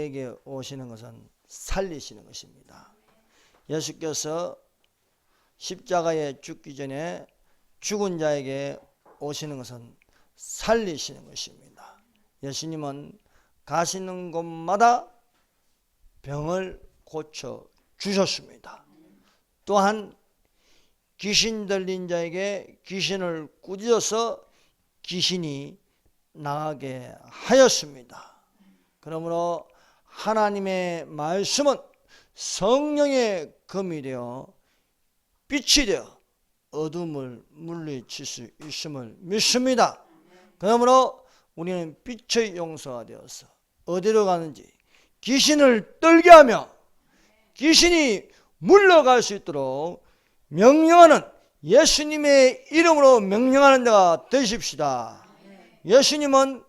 우리에게 오시는 것은 살리시는 것입니다. 예수께서 십자가에 죽기 전에 죽은 자에게 오시는 것은 살리시는 것입니다. 예수님은 가시는 곳마다 병을 고쳐 주셨습니다. 또한 귀신 들린 자에게 귀신을 꾸짖어서 귀신이 나가게 하였습니다. 그러므로 하나님의 말씀은 성령의 검이 되어 빛이 되어 어둠을 물리칠 수 있음을 믿습니다. 그러므로 우리는 빛의 용사가 되어서 어디로 가는지 귀신을 떨게 하며 귀신이 물러갈 수 있도록 명령하는, 예수님의 이름으로 명령하는 자가 되십시다. 예수님은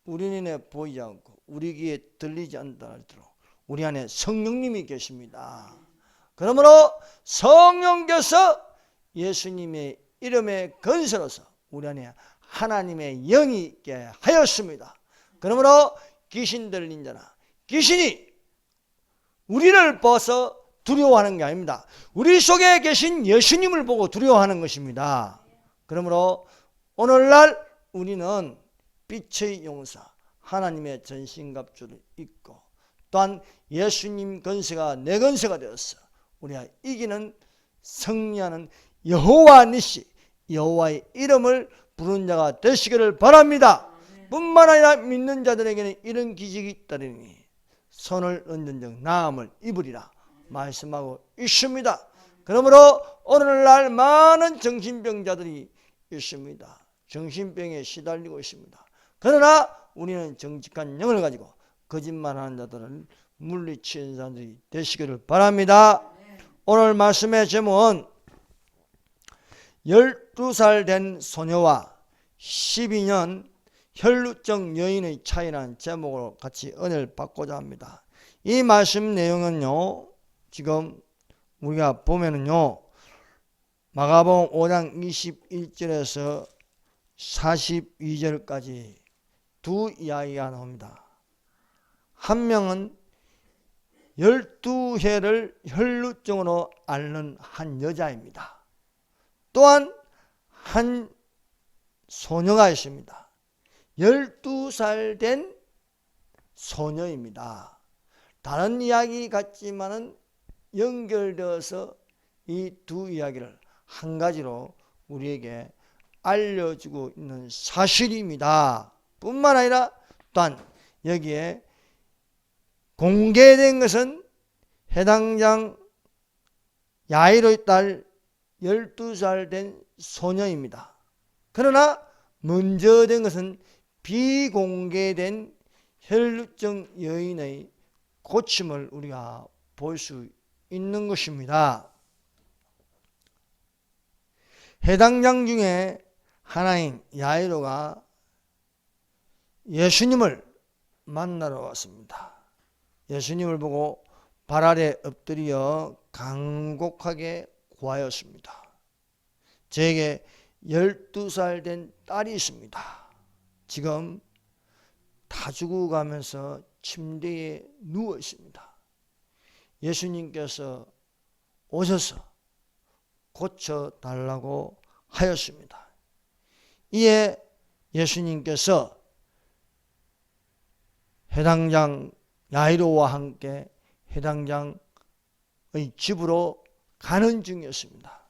우리 눈에 보이지 않고 우리 귀에 들리지 않다 할지라도 우리 안에 성령님이 계십니다. 그러므로 성령께서 예수님의 이름의 건설로서 우리 안에 하나님의 영이 있게 하였습니다. 그러므로 귀신 들린 자나 귀신이 우리를 봐서 두려워하는 게 아닙니다. 우리 속에 계신 예수님을 보고 두려워하는 것입니다. 그러므로 오늘날 우리는 빛의 용사 하나님의 전신갑주를 입고 또한 예수님 건세가 내 건세가 되었어 우리가 이기는 승리하는 여호와 니시, 여호와의 이름을 부르는 자가 되시기를 바랍니다. 뿐만 아니라 믿는 자들에게는 이런 기적이 있다니 손을 얹은 적 나음을 입으리라 말씀하고 있습니다. 그러므로 오늘날 많은 정신병자들이 있습니다. 정신병에 시달리고 있습니다. 그러나 우리는 정직한 영을 가지고 거짓말하는 자들을 물리치는 사람들이 되시기를 바랍니다. 오늘 말씀의 제목은 12살 된 소녀와 12년 혈루증 여인의 차이라는 제목으로 같이 은혜를 받고자 합니다. 이 말씀 내용은요, 지금 우리가 보면은요, 마가복음 5장 21절에서 42절까지 두 이야기가 나옵니다. 한 명은 12해를 혈루증으로 앓는 한 여자입니다. 또한 한 소녀가 있습니다. 12살 된 소녀입니다. 다른 이야기 같지만은 연결되어서 이 두 이야기를 한 가지로 우리에게 알려주고 있는 사실입니다. 뿐만 아니라 또한 여기에 공개된 것은 해당장 야이로의 딸 12살 된 소녀입니다. 그러나 먼저 된 것은 비공개된 혈루증 여인의 고침을 우리가 볼 수 있는 것입니다. 해당 장 중에 하나인 야이로가 예수님을 만나러 왔습니다. 예수님을 보고 발 아래 엎드려 간곡하게 구하였습니다. 제게 12살 된 딸이 있습니다. 지금 다 죽어가면서 침대에 누워 있습니다. 예수님께서 오셔서 고쳐달라고 하였습니다. 이에 예수님께서 해당 장 야이로와 함께 해당 장의 집으로 가는 중이었습니다.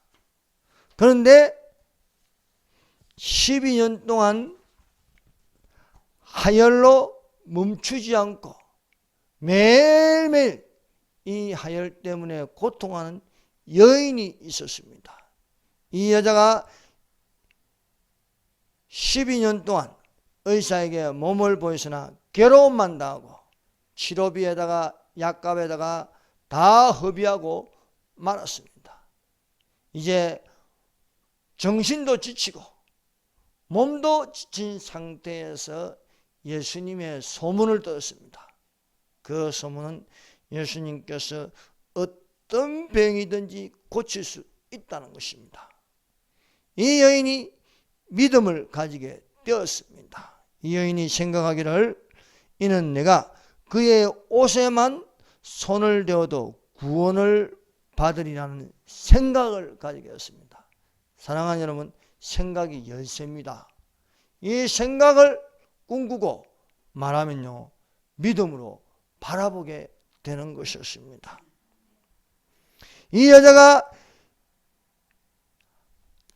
그런데 12년 동안 하혈로 멈추지 않고 매일매일 이 하혈 때문에 고통하는 여인이 있었습니다. 이 여자가 12년 동안 의사에게 몸을 보였으나 괴로움만 당하고 치료비에다가 약값에다가 다 허비하고 말았습니다. 이제 정신도 지치고 몸도 지친 상태에서 예수님의 소문을 들었습니다. 그 소문은 예수님께서 어떤 병이든지 고칠 수 있다는 것입니다. 이 여인이 믿음을 가지게 되었습니다. 이 여인이 생각하기를 이는 내가 그의 옷에만 손을 대어도 구원을 받으리라는 생각을 가지게 했습니다. 사랑하는 여러분, 생각이 열쇠입니다. 이 생각을 꿈꾸고 말하면요, 믿음으로 바라보게 되는 것이었습니다. 이 여자가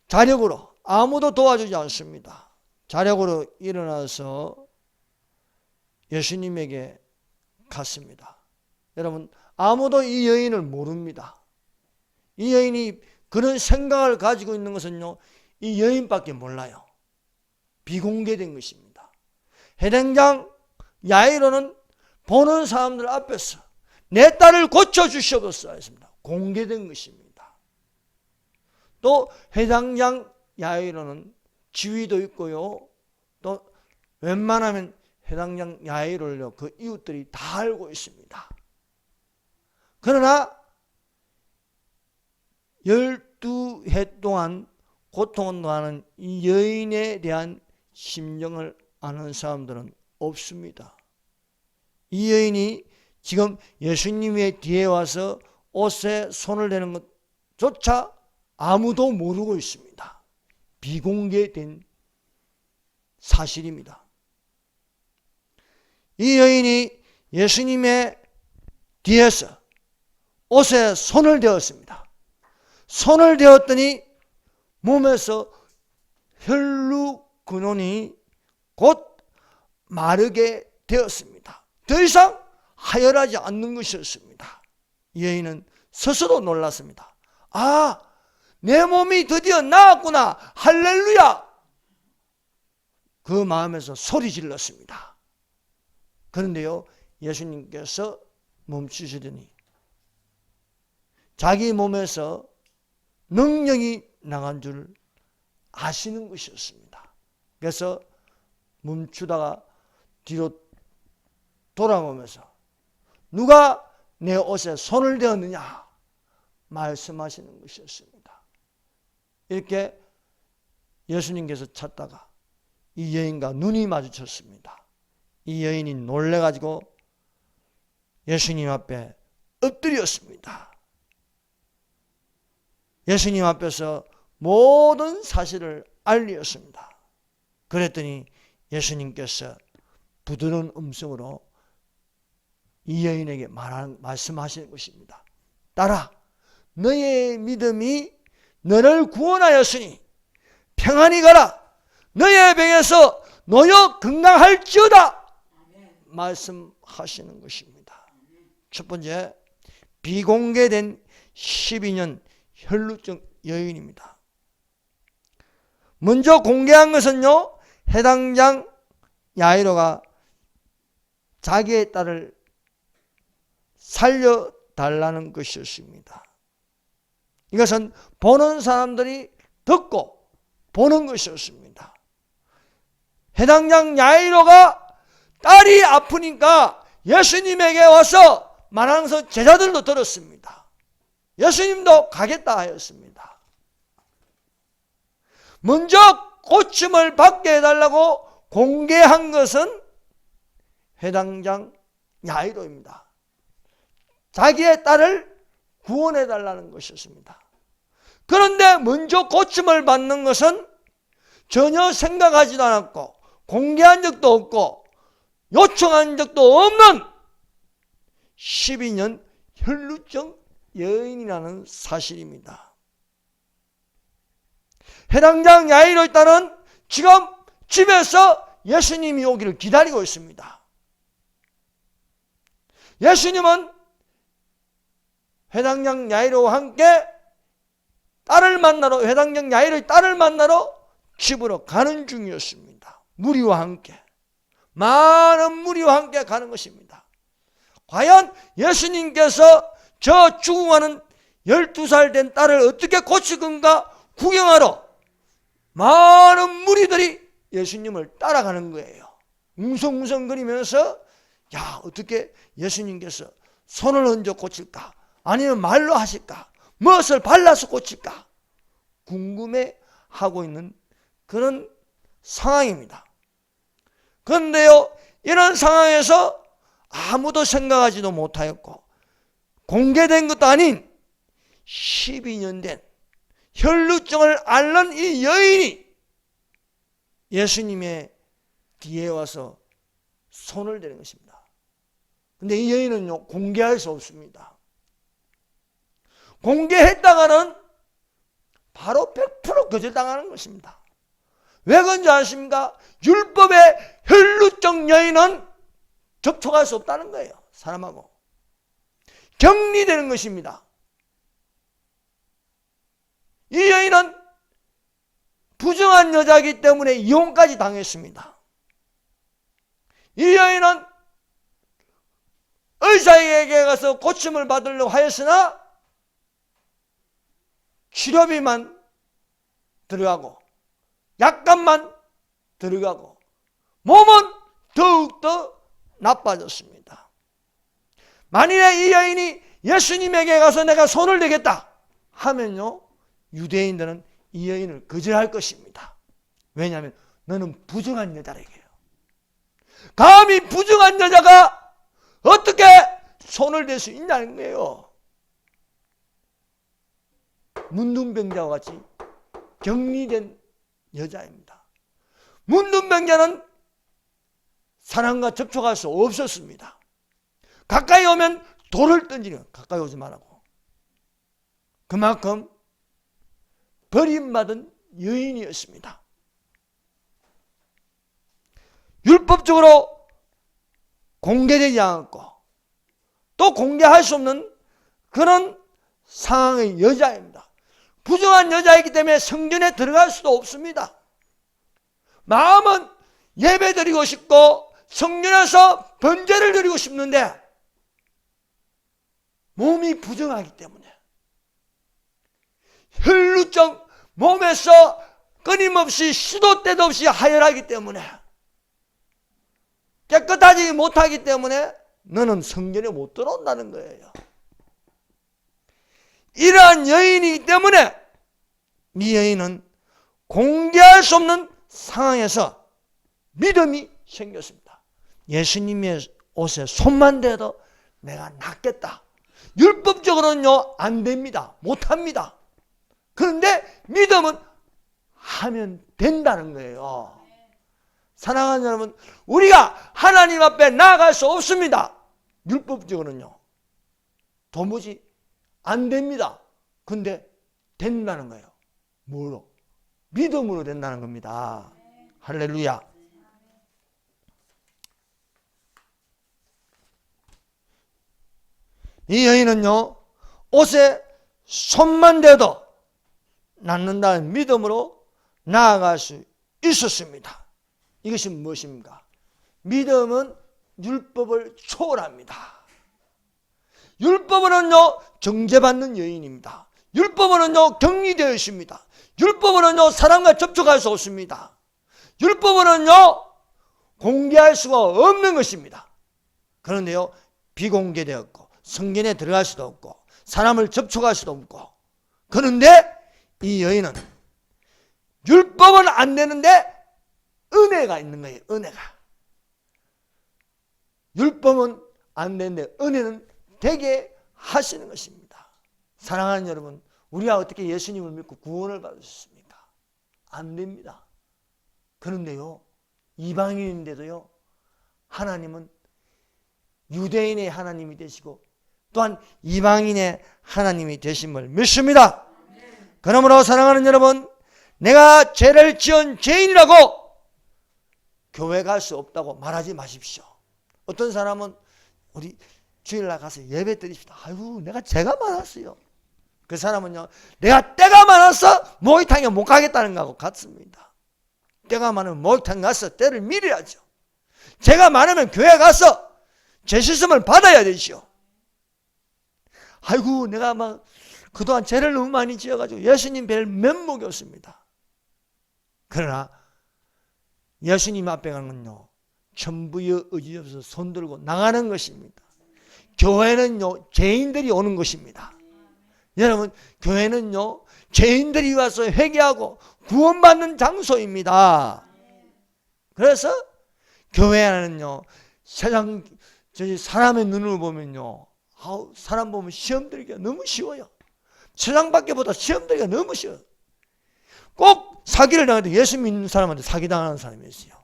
자력으로, 아무도 도와주지 않습니다. 자력으로 일어나서 예수님에게 갔습니다. 여러분, 아무도 이 여인을 모릅니다. 이 여인이 그런 생각을 가지고 있는 것은요, 이 여인밖에 몰라요. 비공개된 것입니다. 회당장 야이로는 보는 사람들 앞에서 내 딸을 고쳐주시옵소서 했습니다. 공개된 것입니다. 또 회당장 야이로는 지위도 있고요, 또 웬만하면 회당장 야이로를 그 이웃들이 다 알고 있습니다. 그러나 12해 동안 고통을 당하는 이 여인에 대한 심정을 아는 사람들은 없습니다. 이 여인이 지금 예수님의 뒤에 와서 옷에 손을 대는 것조차 아무도 모르고 있습니다. 비공개된 사실입니다. 이 여인이 예수님의 뒤에서 옷에 손을 대었습니다. 손을 대었더니 몸에서 혈루 근원이 곧 마르게 되었습니다. 더 이상 하혈하지 않는 것이었습니다. 이 여인은 스스로 놀랐습니다. 아, 내 몸이 드디어 나았구나. 할렐루야. 그 마음에서 소리 질렀습니다. 그런데요, 예수님께서 멈추시더니 자기 몸에서 능력이 나간 줄 아시는 것이었습니다. 그래서 멈추다가 뒤로 돌아보면서 누가 내 옷에 손을 대었느냐 말씀하시는 것이었습니다. 이렇게 예수님께서 찾다가 이 여인과 눈이 마주쳤습니다. 이 여인이 놀래가지고 예수님 앞에 엎드렸습니다. 예수님 앞에서 모든 사실을 알리었습니다. 그랬더니 예수님께서 부드러운 음성으로 이 여인에게 말씀하시는 것입니다. 딸아, 너의 믿음이 너를 구원하였으니 평안히 가라. 너의 병에서 놓여 건강할지어다. 말씀하시는 것입니다. 첫 번째, 비공개된 12년 혈루증 여인입니다. 먼저 공개한 것은요, 회당장 야이로가 자기의 딸을 살려달라는 것이었습니다. 이것은 보는 사람들이 듣고 보는 것이었습니다. 회당장 야이로가 딸이 아프니까 예수님에게 와서 말하면서 제자들도 들었습니다. 예수님도 가겠다 하였습니다. 먼저 고침을 받게 해달라고 공개한 것은 회당장 야이로입니다. 자기의 딸을 구원해달라는 것이었습니다. 그런데 먼저 고침을 받는 것은 전혀 생각하지도 않았고 공개한 적도 없고 요청한 적도 없는 12년 혈루증 여인이라는 사실입니다. 회당장 야이로의 딸은 지금 집에서 예수님이 오기를 기다리고 있습니다. 예수님은 회당장 야이로와 함께 회당장 야이로의 딸을 만나러 집으로 가는 중이었습니다. 무리와 함께, 많은 무리와 함께 가는 것입니다. 과연 예수님께서 저 죽어가는 12살 된 딸을 어떻게 고칠 건가 구경하러 많은 무리들이 예수님을 따라가는 거예요. 웅성웅성거리면서 야, 어떻게 예수님께서 손을 얹어 고칠까? 아니면 말로 하실까? 무엇을 발라서 고칠까? 궁금해하고 있는 그런 상황입니다. 그런데요, 이런 상황에서 아무도 생각하지도 못하였고 공개된 것도 아닌 12년 된 혈루증을 앓는 이 여인이 예수님의 뒤에 와서 손을 대는 것입니다. 근데 이 여인은요, 공개할 수 없습니다. 공개했다가는 바로 100% 거절당하는 것입니다. 왜 그런지 아십니까? 율법의 혈루증 여인은 접촉할 수 없다는 거예요. 사람하고 격리되는 것입니다. 이 여인은 부정한 여자이기 때문에 이혼까지 당했습니다. 이 여인은 의사에게 가서 고침을 받으려고 하였으나 치료비만 들어가고 약값만 들어가고 몸은 더욱더 나빠졌습니다. 만일에 이 여인이 예수님에게 가서 내가 손을 대겠다 하면요, 유대인들은 이 여인을 거절할 것입니다. 왜냐하면 너는 부정한 여자라고요. 감히 부정한 여자가 어떻게 손을 댈 수 있냐는 거예요. 문둥병자와 같이 격리된 여자입니다. 문둥병자는 사람과 접촉할 수 없었습니다. 가까이 오면 돌을 던지는, 가까이 오지 말라고. 그만큼 버림받은 여인이었습니다. 율법적으로 공개되지 않았고 또 공개할 수 없는 그런 상황의 여자입니다. 부정한 여자이기 때문에 성전에 들어갈 수도 없습니다. 마음은 예배 드리고 싶고 성전에서 번제를 드리고 싶는데 몸이 부정하기 때문에 혈루증 몸에서 끊임없이 시도 때도 없이 하혈하기 때문에 깨끗하지 못하기 때문에 너는 성전에 못 들어온다는 거예요. 이러한 여인이기 때문에 이 여인은 공개할 수 없는 상황에서 믿음이 생겼습니다. 예수님의 옷에 손만 대도 내가 낫겠다. 율법적으로는요, 안 됩니다. 못합니다. 그런데 믿음은 하면 된다는 거예요. 사랑하는 여러분, 우리가 하나님 앞에 나아갈 수 없습니다. 율법적으로는요, 도무지 안 됩니다. 근데 된다는 거예요. 뭐로? 믿음으로 된다는 겁니다. 할렐루야. 이 여인은요, 옷에 손만 대도 낫는다는 믿음으로 나아갈 수 있었습니다. 이것이 무엇입니까? 믿음은 율법을 초월합니다. 율법으로는요, 정죄받는 여인입니다. 율법으로는요, 격리되어 있습니다. 율법으로는요, 사람과 접촉할 수 없습니다. 율법으로는요, 공개할 수가 없는 것입니다. 그런데요, 비공개되었고 성전에 들어갈 수도 없고 사람을 접촉할 수도 없고, 그런데 이 여인은 율법은 안 되는데 은혜가 있는 거예요. 은혜가. 율법은 안 되는데 은혜는 되게 하시는 것입니다. 사랑하는 여러분, 우리가 어떻게 예수님을 믿고 구원을 받을 수 있습니까? 안 됩니다. 그런데요, 이방인인데도요, 하나님은 유대인의 하나님이 되시고 또한 이방인의 하나님이 되심을 믿습니다. 그러므로 사랑하는 여러분, 내가 죄를 지은 죄인이라고 교회 갈 수 없다고 말하지 마십시오. 어떤 사람은 우리 주일날 가서 예배 드립시다. 아이고, 내가 죄가 많았어요. 그 사람은요, 내가 때가 많아서 목욕탕에 못 가겠다는 거하고 같습니다. 때가 많으면 목욕탕 가서 때를 밀어야죠. 죄가 많으면 교회 가서 죄 씻음을 받아야 되죠. 아이고, 내가 막 그동안 죄를 너무 많이 지어가지고 예수님 뵐 면목이 없습니다. 그러나 예수님 앞에 가는 건요, 천부의 의지 없어서 손들고 나가는 것입니다. 교회는요, 죄인들이 오는 것입니다. 여러분, 교회는요, 죄인들이 와서 회개하고 구원받는 장소입니다. 그래서 교회 안에는요, 세상 저 사람의 눈을 보면요, 사람 보면 시험 들기가 너무 쉬워요. 세상 밖에보다 시험 들기가 너무 쉬워요. 꼭 사기를 당해도 예수 믿는 사람한테 사기당하는 사람이 있어요.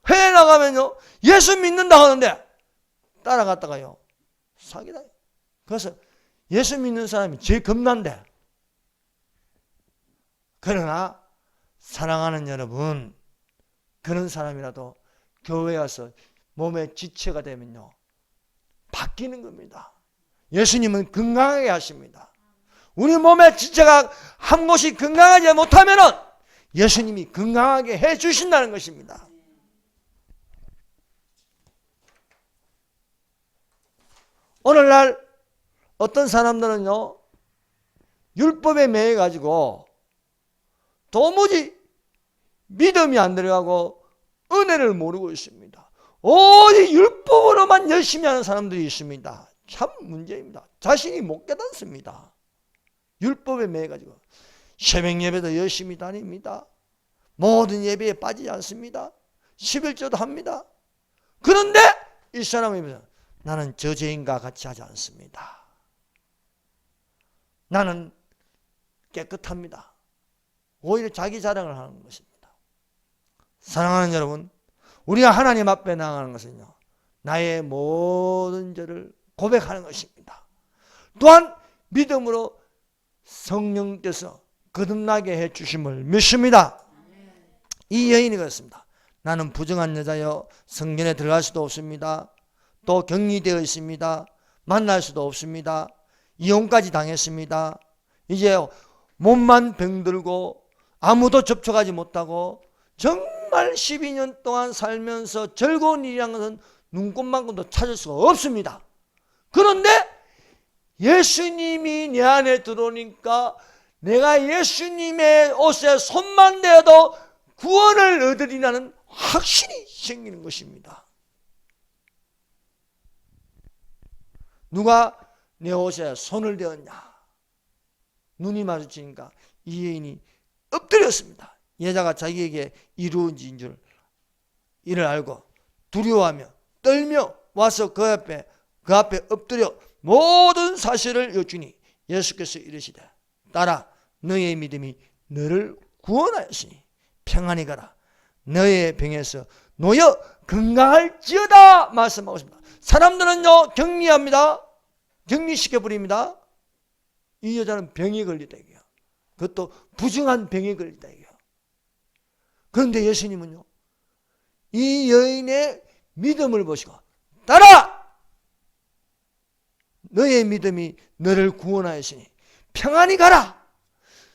해외 나가면요, 예수 믿는다 하는데 따라갔다가요, 사기당해요. 그래서 예수 믿는 사람이 제일 겁난데, 그러나 사랑하는 여러분, 그런 사람이라도 교회에 와서 몸의 지체가 되면요, 바뀌는 겁니다. 예수님은 건강하게 하십니다. 우리 몸의 지체가 한 곳이 건강하지 못하면은 예수님이 건강하게 해 주신다는 것입니다. 오늘날 어떤 사람들은요, 율법에 매여 가지고 도무지 믿음이 안 들어가고 은혜를 모르고 있습니다. 오직 율법으로만 열심히 하는 사람들이 있습니다. 참 문제입니다. 자신이 못 깨닫습니다. 율법에 매여 가지고 새벽 예배도 열심히 다닙니다. 모든 예배에 빠지지 않습니다. 11조도 합니다. 그런데 이 사람은 나는 저 죄인과 같이 하지 않습니다. 나는 깨끗합니다. 오히려 자기 자랑을 하는 것입니다. 사랑하는 여러분, 우리가 하나님 앞에 나아가는 것은요, 나의 모든 죄를 고백하는 것입니다. 또한 믿음으로 성령께서 거듭나게 해주심을 믿습니다. 이 여인이 그렇습니다. 나는 부정한 여자여 성전에 들어갈 수도 없습니다. 또 격리되어 있습니다. 만날 수도 없습니다. 이혼까지 당했습니다. 이제 몸만 병들고 아무도 접촉하지 못하고 정말 12년 동안 살면서 즐거운 일이란 것은 눈꽃만큼도 찾을 수가 없습니다. 그런데 예수님이 내 안에 들어오니까 내가 예수님의 옷에 손만 대어도 구원을 얻으리라는 확신이 생기는 것입니다. 누가 내 옷에 손을 대었냐? 눈이 마주치니까 이 여인이 엎드렸습니다. 여자가 자기에게 이루어진 줄 이를 알고 두려워하며 떨며 와서 그 앞에 엎드려 모든 사실을 여쭈니 예수께서 이르시되 딸아 너의 믿음이 너를 구원하였으니 평안히 가라 너의 병에서 놓여 건강할지어다 말씀하고 있습니다. 사람들은요 격리합니다. 격리시켜버립니다. 이 여자는 병에 걸리다 이게요. 그것도 부정한 병에 걸리다 이게요. 그런데 예수님은요 이 여인의 믿음을 보시고 딸아 너의 믿음이 너를 구원하였으니 평안히 가라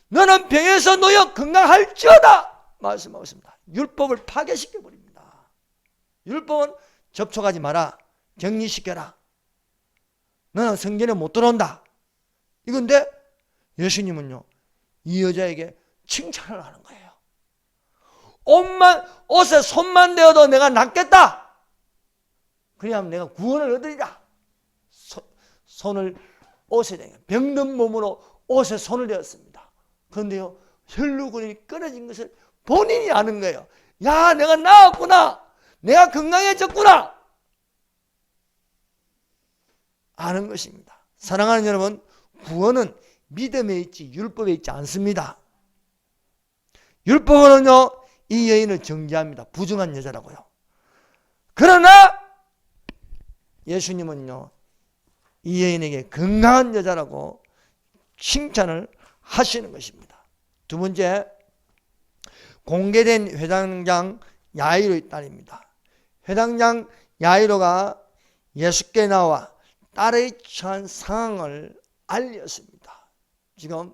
너는 병에서 놓여 건강할지어다 말씀하고 있습니다. 율법을 파괴시켜버립니다. 율법은 접촉하지 마라 격리시켜라 너는 성전에 못 들어온다 이건데 예수님은요 이 여자에게 칭찬을 하는 거예요. 옷에 손만 대어도 내가 낫겠다 그래야만 내가 구원을 얻으리라. 손을 옷에 대고 병든 몸으로 옷에 손을 대었습니다. 그런데요 혈루근이 끊어진 것을 본인이 아는 거예요. 야 내가 나았구나 내가 건강해졌구나 아는 것입니다. 사랑하는 여러분 구원은 믿음에 있지 율법에 있지 않습니다. 율법은요 이 여인을 정죄합니다. 부정한 여자라고요. 그러나 예수님은요 이 여인에게 건강한 여자라고 칭찬을 하시는 것입니다. 두 번째 공개된 회당장 야이로의 딸입니다. 회당장 야이로가 예수께 나와 딸의 처한 상황을 알렸습니다. 지금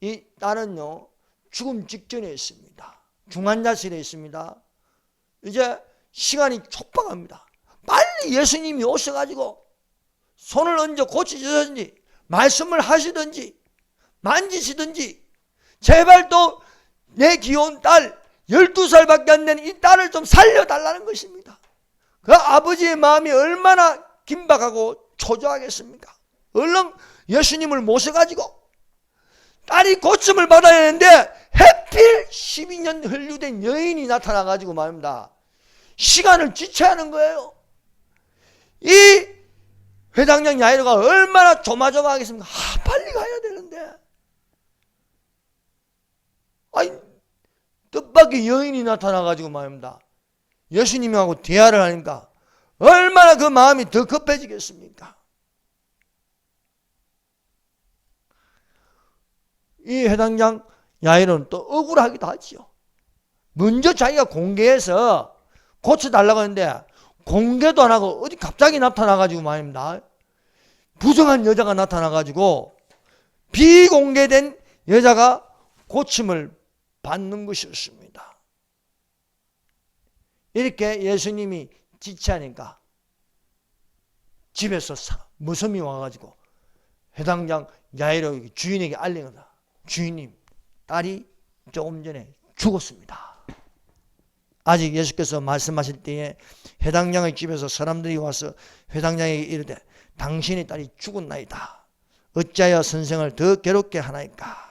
이 딸은요 죽음 직전에 있습니다. 중환자실에 있습니다. 이제 시간이 촉박합니다. 빨리 예수님이 오셔가지고 손을 얹어 고치시든지 말씀을 하시든지 만지시든지 제발 또 내 귀여운 딸 12살밖에 안 된 이 딸을 좀 살려달라는 것입니다. 그 아버지의 마음이 얼마나 긴박하고 초조하겠습니까? 얼른 예수님을 모셔가지고 딸이 고침을 받아야 하는데 해필 12년 헐류된 여인이 나타나가지고 말입니다. 시간을 지체하는 거예요. 이 회당장 야이로가 얼마나 조마조마하겠습니까? 빨리 가야 되는데. 아니, 뜻밖의 여인이 나타나가지고 말입니다. 예수님하고 대화를 하니까 얼마나 그 마음이 더 급해지겠습니까? 이 회당장 야이로는 또 억울하기도 하지요. 먼저 자기가 공개해서 고쳐달라고 했는데 공개도 안 하고 어디 갑자기 나타나가지고 말입니다. 부정한 여자가 나타나가지고 비공개된 여자가 고침을 받는 것이었습니다. 이렇게 예수님이 지체하니까 집에서 무섬이 와가지고 회당장 야이로 주인에게 알린 거다. 주인님, 딸이 조금 전에 죽었습니다. 아직 예수께서 말씀하실 때에 회당장의 집에서 사람들이 와서 회당장에게 이르되 당신의 딸이 죽었나이다. 어찌하여 선생을 더 괴롭게 하나이까.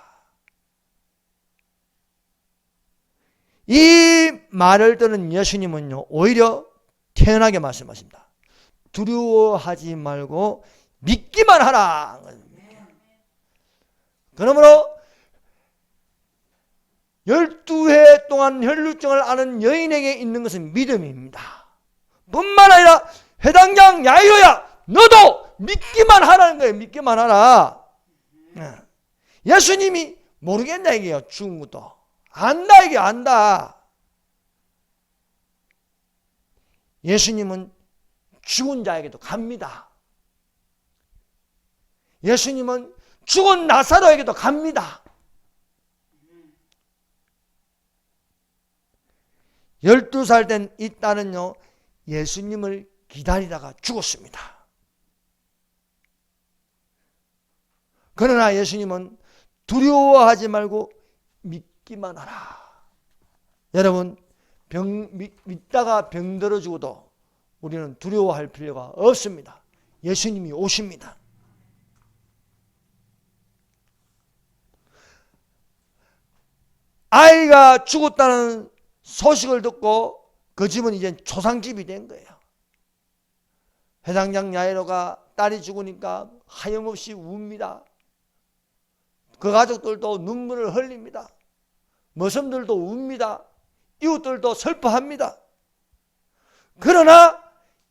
이 말을 들은 예수님은요, 오히려 태연하게 말씀하십니다. 두려워하지 말고 믿기만 하라. 그러므로 12해 동안 혈루증을 앓은 여인에게 있는 것은 믿음입니다. 뿐만 아니라 회당장 야이로야, 너도 믿기만 하라는 거예요. 믿기만 하라. 예수님이 모르겠나 이게요. 죽은 것도 안다, 이게 안다. 예수님은 죽은 자에게도 갑니다. 예수님은 죽은 나사로에게도 갑니다. 12살 된 이 딸은요, 예수님을 기다리다가 죽었습니다. 그러나 예수님은 두려워하지 말고 믿기만 하라. 여러분, 믿다가 병들어 죽어도 우리는 두려워할 필요가 없습니다. 예수님이 오십니다. 아이가 죽었다는 소식을 듣고 그 집은 이제 초상집이 된 거예요. 회당장 야이로가 딸이 죽으니까 하염없이 웁니다. 그 가족들도 눈물을 흘립니다. 머슴들도 웁니다. 이웃들도 슬퍼합니다. 그러나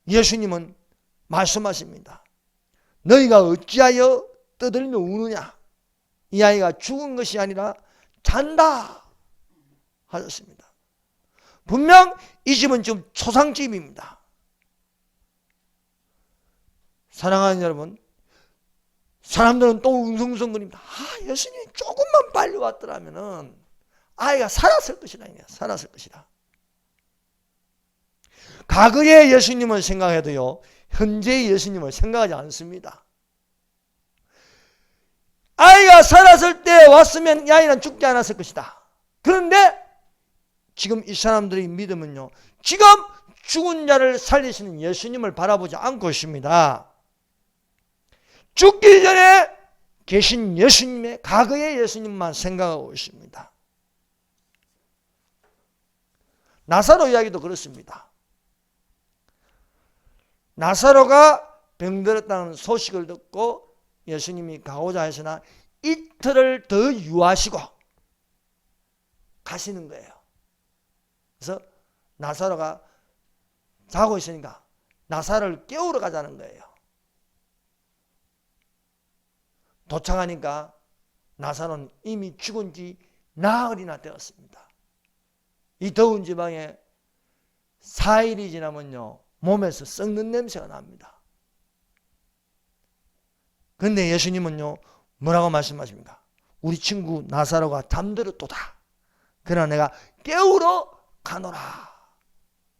예수님은 말씀하십니다. 너희가 어찌하여 떠들며 우느냐? 이 아이가 죽은 것이 아니라 잔다 하셨습니다. 분명 이 집은 지금 초상집입니다. 사랑하는 여러분, 사람들은 또 웅성웅성거립니다. 예수님이 조금만 빨리 왔더라면 아이가 살았을 것이다. 살았을 것이다. 과거의 예수님을 생각해도요, 현재의 예수님을 생각하지 않습니다. 아이가 살았을 때 왔으면 이 아이는 죽지 않았을 것이다. 그런데 지금 이 사람들의 믿음은요, 지금 죽은 자를 살리시는 예수님을 바라보지 않고 있습니다. 죽기 전에 계신 예수님의, 과거의 예수님만 생각하고 있습니다. 나사로 이야기도 그렇습니다. 나사로가 병들었다는 소식을 듣고 예수님이 가고자 하시나 이틀을 더 유하시고 가시는 거예요. 그래서 나사로가 자고 있으니까 나사로를 깨우러 가자는 거예요. 도착하니까 나사로는 이미 죽은 지 나흘이나 되었습니다. 이 더운 지방에 4일이 지나면요, 몸에서 썩는 냄새가 납니다. 그런데 예수님은요, 뭐라고 말씀하십니까? 우리 친구 나사로가 잠들었도다. 그러나 내가 깨우러 가노라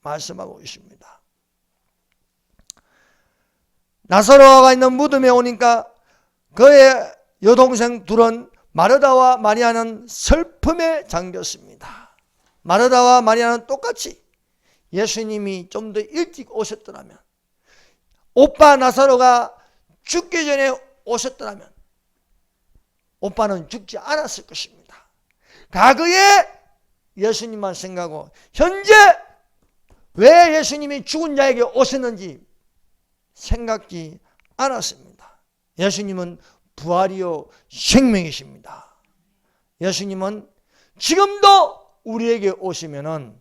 말씀하고 있습니다. 나사로가 있는 무덤에 오니까 그의 여동생 둘은 마르다와 마리아는 슬픔에 잠겼습니다. 마르다와 마리아는 똑같이 예수님이 좀 더 일찍 오셨더라면, 오빠 나사로가 죽기 전에 오셨더라면 오빠는 죽지 않았을 것입니다. 과거에 예수님만 생각하고 현재 왜 예수님이 죽은 자에게 오셨는지 생각지 않았습니다. 예수님은 부활이요 생명이십니다. 예수님은 지금도 우리에게 오시면은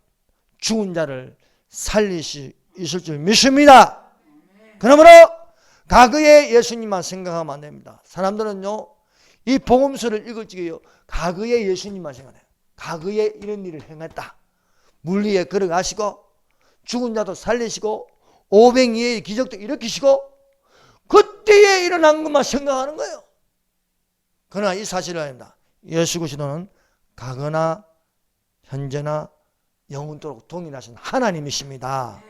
죽은 자를 살릴 수 있을 줄 믿습니다. 그러므로 과거의 예수님만 생각하면 안 됩니다. 사람들은요, 이 복음서를 읽을 적에요, 과거의 예수님만 생각해요. 과거에 이런 일을 행했다. 물 위에 걸어가시고 죽은 자도 살리시고 500여의 기적도 일으키시고 그때에 일어난 것만 생각하는 거예요. 그러나 이 사실을 압니다. 예수 그리스도는 과거나 현재나 영원토록 동일하신 하나님이십니다.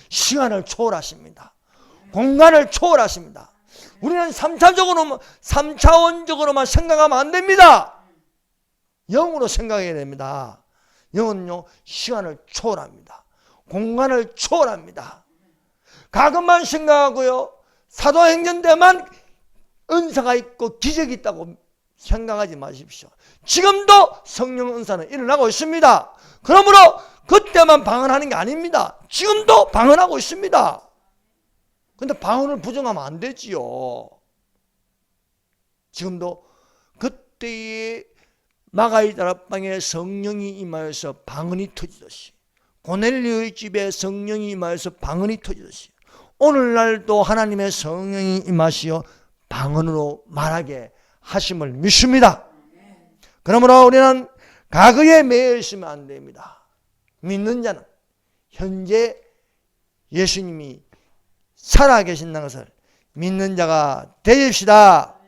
시간을 초월하십니다. 공간을 초월하십니다. 우리는 3차원적으로만 생각하면 안 됩니다. 영으로 생각해야 됩니다. 영은요, 시간을 초월합니다. 공간을 초월합니다. 과거만 생각하고요, 사도행전 때만 은사가 있고 기적이 있다고 생각하지 마십시오. 지금도 성령 은사는 일어나고 있습니다. 그러므로 그때만 방언하는 게 아닙니다. 지금도 방언하고 있습니다. 근데 방언을 부정하면 안 되지요. 지금도 그때의 마가의 다락방에 성령이 임하여서 방언이 터지듯이, 고넬료의 집에 성령이 임하여서 방언이 터지듯이, 오늘날도 하나님의 성령이 임하시어 방언으로 말하게 하심을 믿습니다. 그러므로 우리는 과거에 매여 있으면 안 됩니다. 믿는 자는 현재 예수님이 살아계신다는 것을 믿는 자가 되십시다.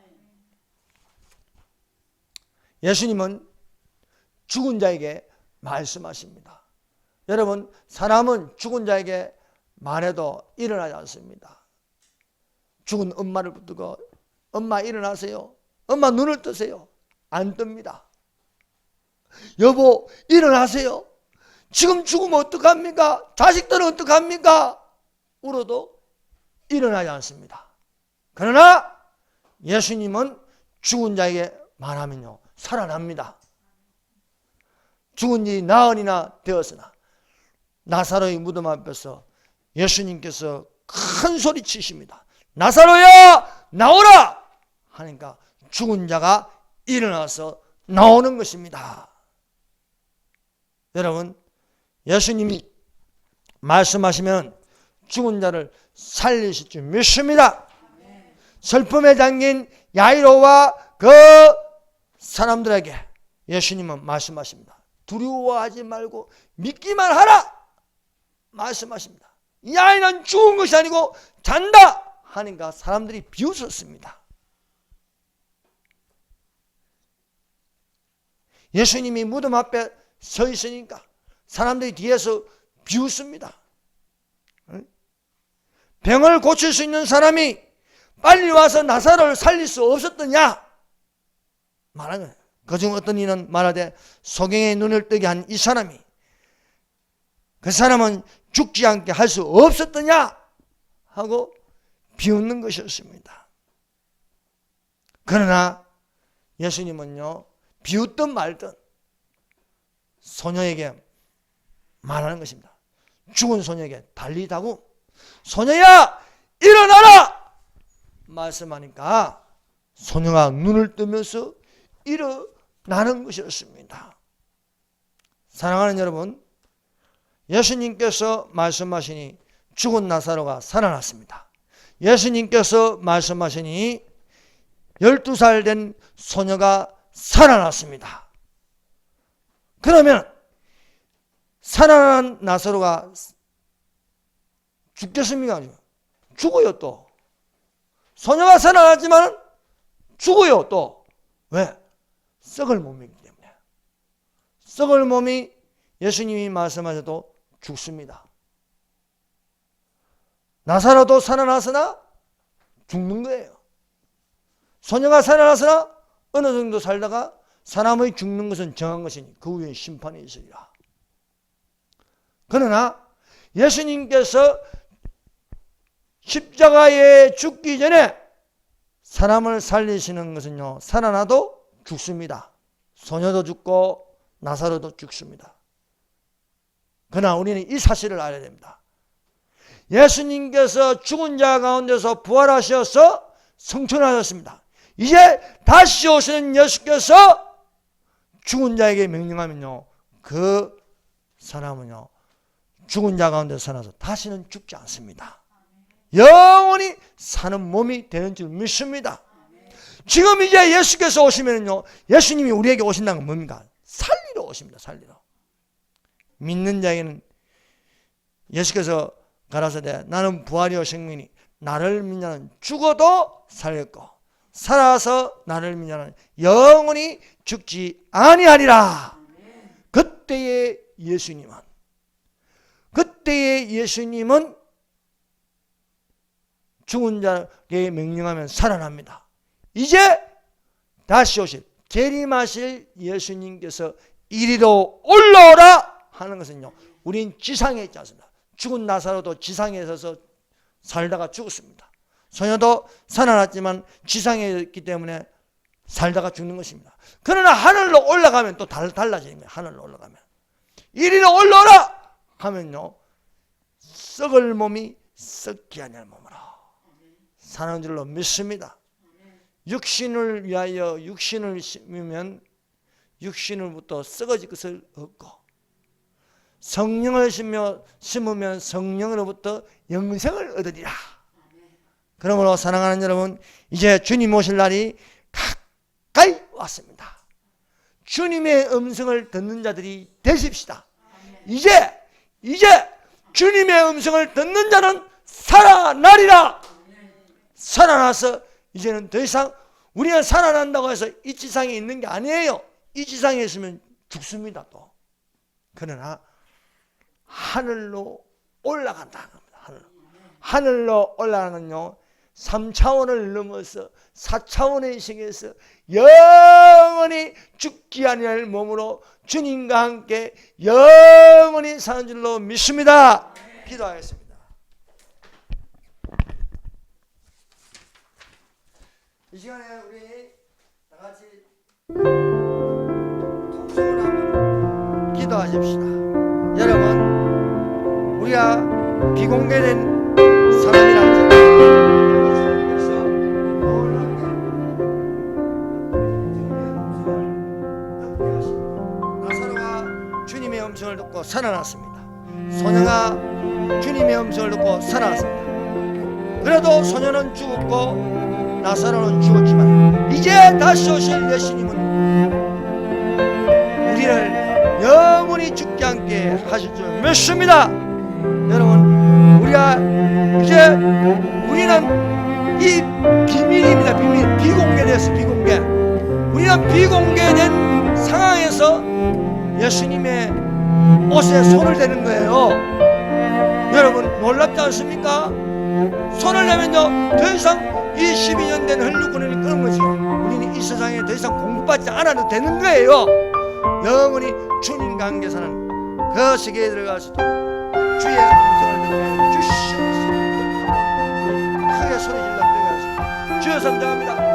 예수님은 죽은 자에게 말씀하십니다. 여러분, 사람은 죽은 자에게 말해도 일어나지 않습니다. 죽은 엄마를 붙들고 엄마 일어나세요. 엄마 눈을 뜨세요. 안 뜹니다. 여보 일어나세요. 지금 죽으면 어떡합니까? 자식들은 어떡합니까? 울어도 일어나지 않습니다. 그러나 예수님은 죽은 자에게 말하면요, 살아납니다. 죽은 지 나흘이나 되었으나 나사로의 무덤 앞에서 예수님께서 큰 소리 치십니다. 나사로야 나오라 하니까 죽은 자가 일어나서 나오는 것입니다. 여러분, 예수님이 말씀하시면 죽은 자를 살리실 줄 믿습니다. 슬픔에 잠긴 야이로와 그 사람들에게 예수님은 말씀하십니다. 두려워하지 말고 믿기만 하라 말씀하십니다. 이 아이는 죽은 것이 아니고 잔다 하니까 사람들이 비웃었습니다. 예수님이 무덤 앞에 서 있으니까 사람들이 뒤에서 비웃습니다. 병을 고칠 수 있는 사람이 빨리 와서 나사로를 살릴 수 없었더냐 말하는 거예요. 그중 어떤 이는 말하되 소경의 눈을 뜨게 한 이 사람이 그 사람은 죽지 않게 할 수 없었더냐 하고 비웃는 것이었습니다. 그러나 예수님은요, 비웃든 말든 소녀에게 말하는 것입니다. 죽은 소녀에게 달리다고 소녀야 일어나라 말씀하니까 소녀가 눈을 뜨면서 일어나는 것이었습니다. 사랑하는 여러분, 예수님께서 말씀하시니 죽은 나사로가 살아났습니다. 예수님께서 말씀하시니 12살 된 소녀가 살아났습니다. 그러면 살아난 나사로가 죽겠습니까? 죽어요. 또 소녀가 살아났지만 죽어요. 또 왜? 썩을 몸이기 때문에. 썩을 몸이 예수님이 말씀하셔도 죽습니다. 나사로도 살아났으나 죽는 거예요. 소녀가 살아났으나 어느 정도 살다가 사람의 죽는 것은 정한 것이니 그 후에 심판이 있으리라. 그러나 예수님께서 십자가에 죽기 전에 사람을 살리시는 것은요, 살아나도 죽습니다. 소녀도 죽고 나사로도 죽습니다. 그러나 우리는 이 사실을 알아야 됩니다. 예수님께서 죽은 자 가운데서 부활하셔서 성천하셨습니다. 이제 다시 오시는 예수께서 죽은 자에게 명령하면요, 그 사람은요 죽은 자 가운데 살아서 다시는 죽지 않습니다. 영원히 사는 몸이 되는 줄 믿습니다. 지금 이제 예수께서 오시면요, 예수님이 우리에게 오신다는 건 뭡니까? 살리러 오십니다. 살리러. 믿는 자에게는 예수께서 가라사대 나는 부활이요 생명이니 나를 믿냐는 죽어도 살겠고 살아서 나를 믿냐는 영원히 죽지 아니하리라. 그때의 예수님은 죽은 자에게 명령하면 살아납니다. 이제 다시 오실 재림하실 예수님께서 이리로 올라오라 하는 것은요, 우린 지상에 있지 않습니다. 죽은 나사로도 지상에 서서 살다가 죽었습니다. 소녀도 살아났지만 지상에 있기 때문에 살다가 죽는 것입니다. 그러나 하늘로 올라가면 또 달라지는 거예요. 하늘로 올라가면 이리로 올라오라 하면요, 썩을 몸이 썩지 아니할 몸으로 사는 줄로 믿습니다. 육신을 위하여 육신을 심으면 육신으로부터 썩어질 것을 얻고, 성령을 심으면 성령으로부터 영생을 얻으리라. 그러므로 사랑하는 여러분, 이제 주님 오실 날이 가까이 왔습니다. 주님의 음성을 듣는 자들이 되십시다. 이제 주님의 음성을 듣는 자는 살아나리라. 살아나서 이제는 더 이상 우리가 살아난다고 해서 이 지상에 있는 게 아니에요. 이 지상에 있으면 죽습니다. 또 그러나 하늘로 올라간다는 겁니다. 하늘로 올라가는 건요, 3차원을 넘어서 4차원의 세계에서 영원히 죽지 아니할 몸으로 주님과 함께 영원히 사는 줄로 믿습니다. 기도하겠습니다. 이 시간에 우리 다 같이 통성을 한번 기도하십시다. 여러분, 우리가 비공개된 사람이랄지 나사로가 주님의 음성을 듣고 살아났습니다. 소녀가 주님의 음성을 듣고 살아났습니다. 그래도 소녀는 죽었고 나사로는 죽었지만 이제 다시 오실 예수님은 우리를 영원히 죽지 않게 하실 줄 믿습니다. 여러분, 우리는 이 비밀입니다. 비밀. 비공개됐어. 비공개. 우리는 비공개된 상황에서 예수님의 옷에 손을 대는 거예요. 여러분, 놀랍지 않습니까? 손을 내면요, 더 이상 이 12년 된 혈육군원이 끄는 거지. 우리는 이 세상에 더 이상 공부받지 않아도 되는 거예요. 영원히 주님과 함께 사는 그 세계에 들어가서도 주의 음성을 듣고 주시옵소서. 크게 소리 질러 들어가서 주여 선정합니다.